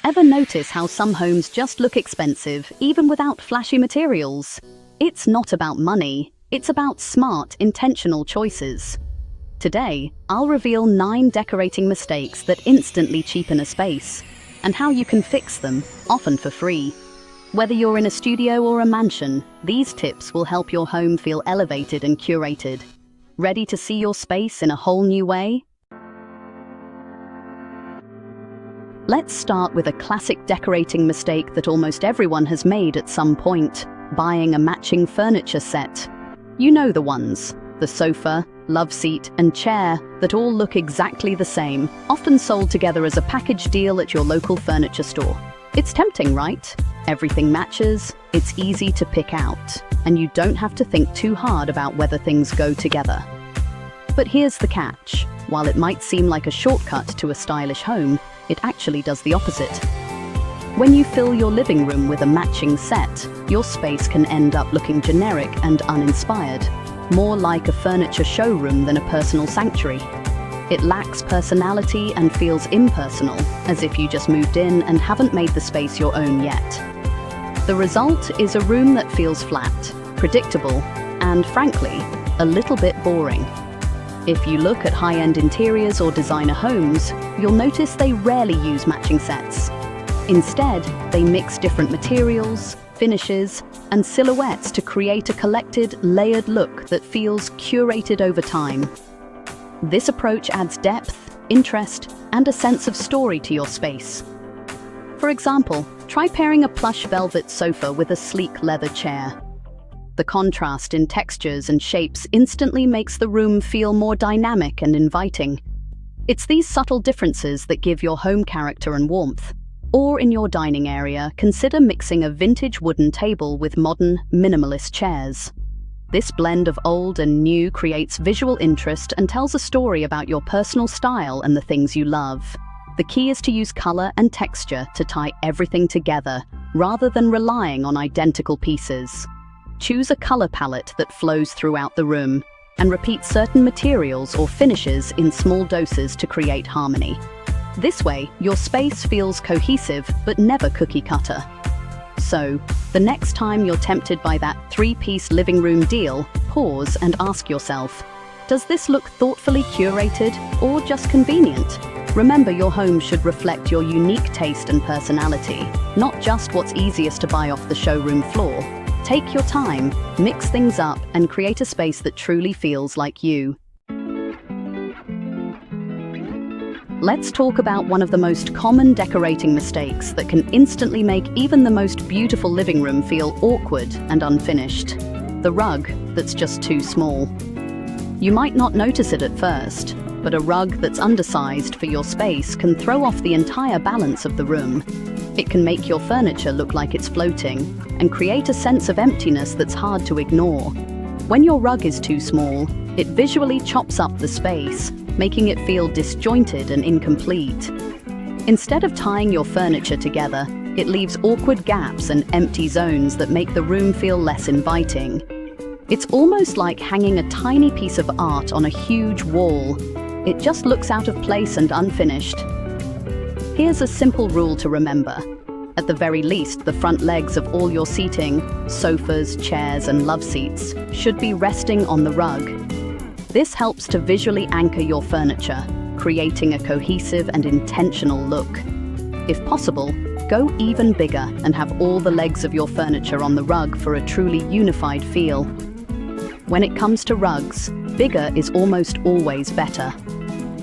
Ever notice how some homes just look expensive, even without flashy materials? It's not about money, it's about smart, intentional choices. Today, I'll reveal 9 decorating mistakes that instantly cheapen a space, and how you can fix them, often for free. Whether you're in a studio or a mansion, these tips will help your home feel elevated and curated. Ready to see your space in a whole new way? Let's start with a classic decorating mistake that almost everyone has made at some point: buying a matching furniture set. You know the ones: the sofa, love seat, and chair that all look exactly the same, often sold together as a package deal at your local furniture store. It's tempting, right? Everything matches, it's easy to pick out, and you don't have to think too hard about whether things go together. But here's the catch: while it might seem like a shortcut to a stylish home, it actually does the opposite. When you fill your living room with a matching set, your space can end up looking generic and uninspired, more like a furniture showroom than a personal sanctuary. It lacks personality and feels impersonal, as if you just moved in and haven't made the space your own yet. The result is a room that feels flat, predictable, and frankly, a little bit boring. If you look at high-end interiors or designer homes, you'll notice they rarely use matching sets. Instead, they mix different materials, finishes, and silhouettes to create a collected, layered look that feels curated over time. This approach adds depth, interest, and a sense of story to your space. For example, try pairing a plush velvet sofa with a sleek leather chair. The contrast in textures and shapes instantly makes the room feel more dynamic and inviting. It's these subtle differences that give your home character and warmth. Or in your dining area, consider mixing a vintage wooden table with modern, minimalist chairs. This blend of old and new creates visual interest and tells a story about your personal style and the things you love. The key is to use color and texture to tie everything together, rather than relying on identical pieces. Choose a color palette that flows throughout the room, and repeat certain materials or finishes in small doses to create harmony. This way, your space feels cohesive but never cookie-cutter. So, the next time you're tempted by that 3-piece living room deal, pause and ask yourself, does this look thoughtfully curated or just convenient? Remember, your home should reflect your unique taste and personality, not just what's easiest to buy off the showroom floor. Take your time, mix things up, and create a space that truly feels like you. Let's talk about one of the most common decorating mistakes that can instantly make even the most beautiful living room feel awkward and unfinished: the rug that's just too small. You might not notice it at first, but a rug that's undersized for your space can throw off the entire balance of the room. It can make your furniture look like it's floating and create a sense of emptiness that's hard to ignore. When your rug is too small, it visually chops up the space, making it feel disjointed and incomplete. Instead of tying your furniture together, it leaves awkward gaps and empty zones that make the room feel less inviting. It's almost like hanging a tiny piece of art on a huge wall. It just looks out of place and unfinished. Here's a simple rule to remember. At the very least, the front legs of all your seating, sofas, chairs, and love seats, should be resting on the rug. This helps to visually anchor your furniture, creating a cohesive and intentional look. If possible, go even bigger and have all the legs of your furniture on the rug for a truly unified feel. When it comes to rugs, bigger is almost always better.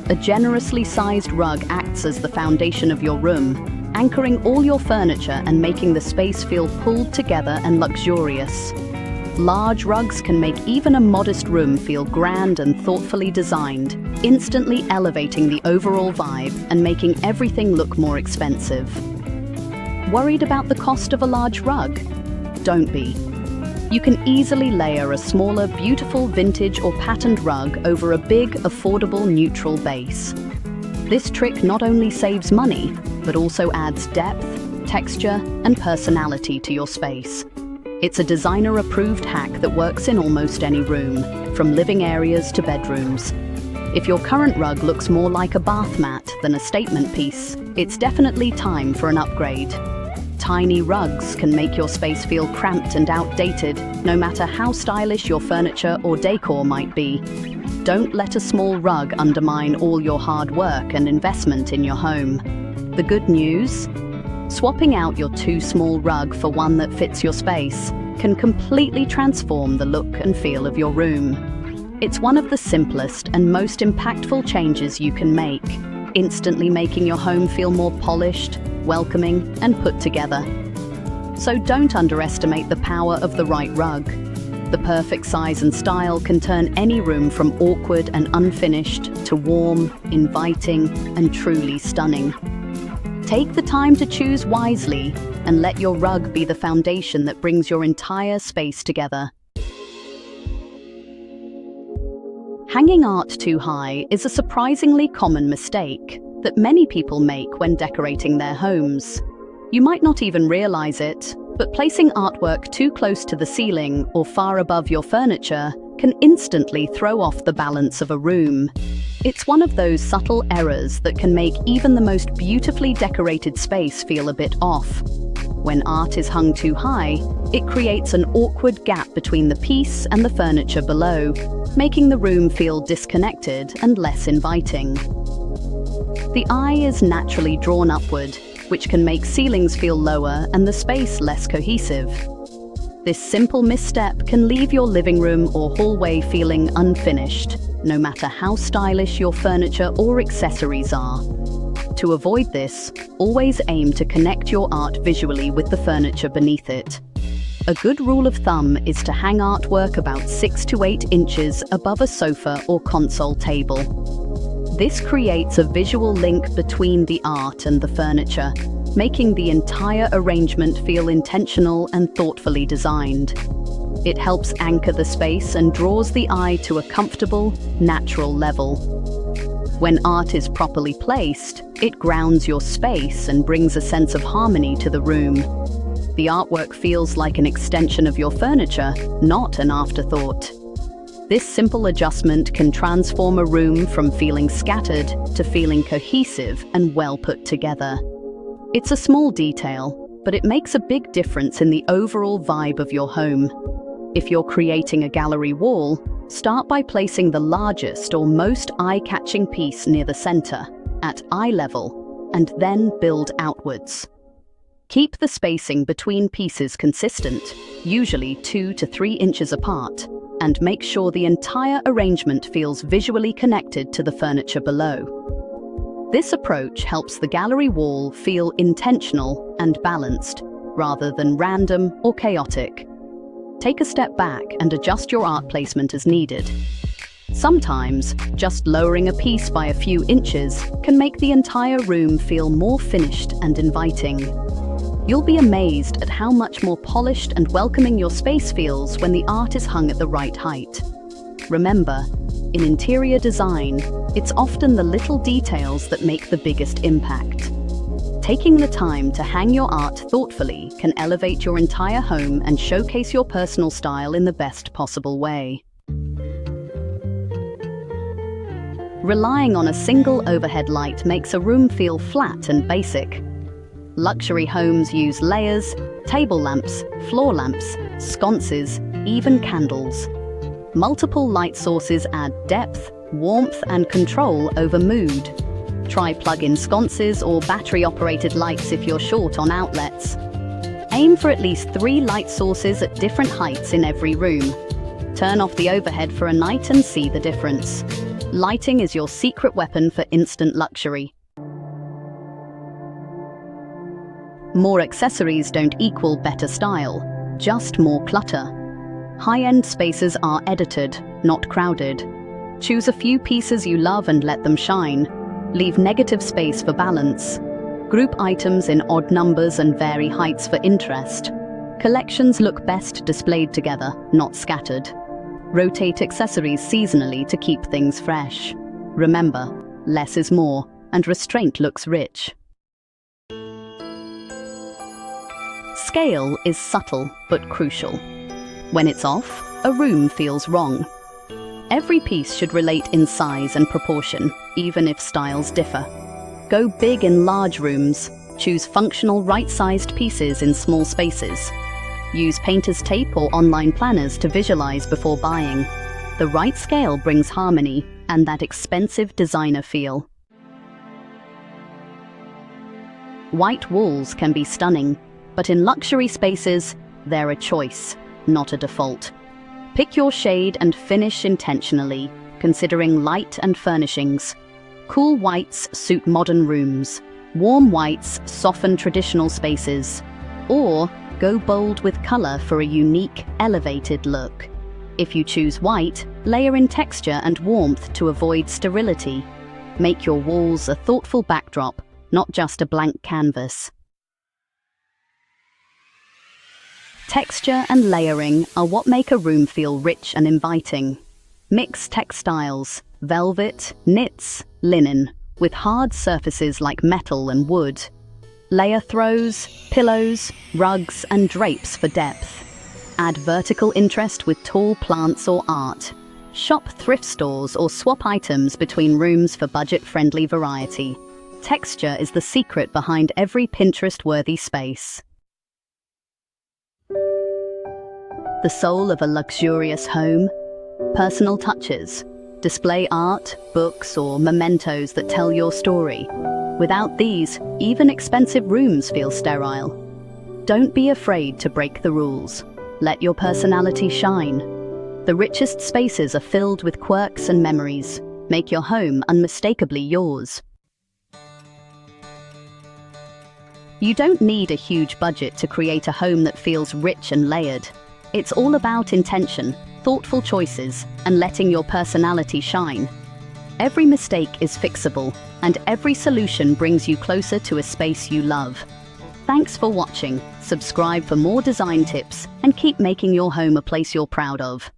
A generously sized rug acts as the foundation of your room, anchoring all your furniture and making the space feel pulled together and luxurious. Large rugs can make even a modest room feel grand and thoughtfully designed, instantly elevating the overall vibe and making everything look more expensive. Worried about the cost of a large rug? Don't be. You can easily layer a smaller, beautiful vintage or patterned rug over a big, affordable, neutral base. This trick not only saves money, but also adds depth, texture, and personality to your space. It's a designer-approved hack that works in almost any room, from living areas to bedrooms. If your current rug looks more like a bath mat than a statement piece, it's definitely time for an upgrade. Tiny rugs can make your space feel cramped and outdated, no matter how stylish your furniture or decor might be. Don't let a small rug undermine all your hard work and investment in your home. The good news? Swapping out your too small rug for one that fits your space can completely transform the look and feel of your room. It's one of the simplest and most impactful changes you can make, instantly making your home feel more polished, welcoming, and put together. So don't underestimate the power of the right rug. The perfect size and style can turn any room from awkward and unfinished to warm, inviting, and truly stunning. Take the time to choose wisely and let your rug be the foundation that brings your entire space together. Hanging art too high is a surprisingly common mistake that many people make when decorating their homes. You might not even realize it, but placing artwork too close to the ceiling or far above your furniture can instantly throw off the balance of a room. It's one of those subtle errors that can make even the most beautifully decorated space feel a bit off. When art is hung too high, it creates an awkward gap between the piece and the furniture below, making the room feel disconnected and less inviting. The eye is naturally drawn upward, which can make ceilings feel lower and the space less cohesive. This simple misstep can leave your living room or hallway feeling unfinished, no matter how stylish your furniture or accessories are. To avoid this, always aim to connect your art visually with the furniture beneath it. A good rule of thumb is to hang artwork about 6 to 8 inches above a sofa or console table. This creates a visual link between the art and the furniture, making the entire arrangement feel intentional and thoughtfully designed. It helps anchor the space and draws the eye to a comfortable, natural level. When art is properly placed, it grounds your space and brings a sense of harmony to the room. The artwork feels like an extension of your furniture, not an afterthought. This simple adjustment can transform a room from feeling scattered to feeling cohesive and well put together. It's a small detail, but it makes a big difference in the overall vibe of your home. If you're creating a gallery wall, start by placing the largest or most eye-catching piece near the center, at eye level, and then build outwards. Keep the spacing between pieces consistent, usually 2 to 3 inches apart, and make sure the entire arrangement feels visually connected to the furniture below. This approach helps the gallery wall feel intentional and balanced, rather than random or chaotic. Take a step back and adjust your art placement as needed. Sometimes, just lowering a piece by a few inches can make the entire room feel more finished and inviting. You'll be amazed at how much more polished and welcoming your space feels when the art is hung at the right height. Remember, in interior design, it's often the little details that make the biggest impact. Taking the time to hang your art thoughtfully can elevate your entire home and showcase your personal style in the best possible way. Relying on a single overhead light makes a room feel flat and basic. Luxury homes use layers, table lamps, floor lamps, sconces, even candles. Multiple light sources add depth, warmth, and control over mood. Try plug-in sconces or battery-operated lights if you're short on outlets. Aim for at least 3 light sources at different heights in every room. Turn off the overhead for a night and see the difference. Lighting is your secret weapon for instant luxury. More accessories don't equal better style, just more clutter. High-end spaces are edited, not crowded. Choose a few pieces you love and let them shine. Leave negative space for balance. Group items in odd numbers and vary heights for interest. Collections look best displayed together, not scattered. Rotate accessories seasonally to keep things fresh. Remember, less is more, and restraint looks rich. Scale is subtle but crucial. When it's off, a room feels wrong. Every piece should relate in size and proportion, even if styles differ. Go big in large rooms. Choose functional, right-sized pieces in small spaces. Use painter's tape or online planners to visualize before buying. The right scale brings harmony and that expensive designer feel. White walls can be stunning, but in luxury spaces, they're a choice, not a default. Pick your shade and finish intentionally, considering light and furnishings. Cool whites suit modern rooms. Warm whites soften traditional spaces. Or go bold with color for a unique, elevated look. If you choose white, layer in texture and warmth to avoid sterility. Make your walls a thoughtful backdrop, not just a blank canvas. Texture and layering are what make a room feel rich and inviting. Mix textiles, velvet, knits, linen, with hard surfaces like metal and wood. Layer throws, pillows, rugs, and drapes for depth. Add vertical interest with tall plants or art. Shop thrift stores or swap items between rooms for budget-friendly variety. Texture is the secret behind every Pinterest-worthy space. The soul of a luxurious home? Personal touches. Display art, books, or mementos that tell your story. Without these, even expensive rooms feel sterile. Don't be afraid to break the rules. Let your personality shine. The richest spaces are filled with quirks and memories. Make your home unmistakably yours. You don't need a huge budget to create a home that feels rich and layered. It's all about intention, thoughtful choices, and letting your personality shine. Every mistake is fixable, and every solution brings you closer to a space you love. Thanks for watching. Subscribe for more design tips, and keep making your home a place you're proud of.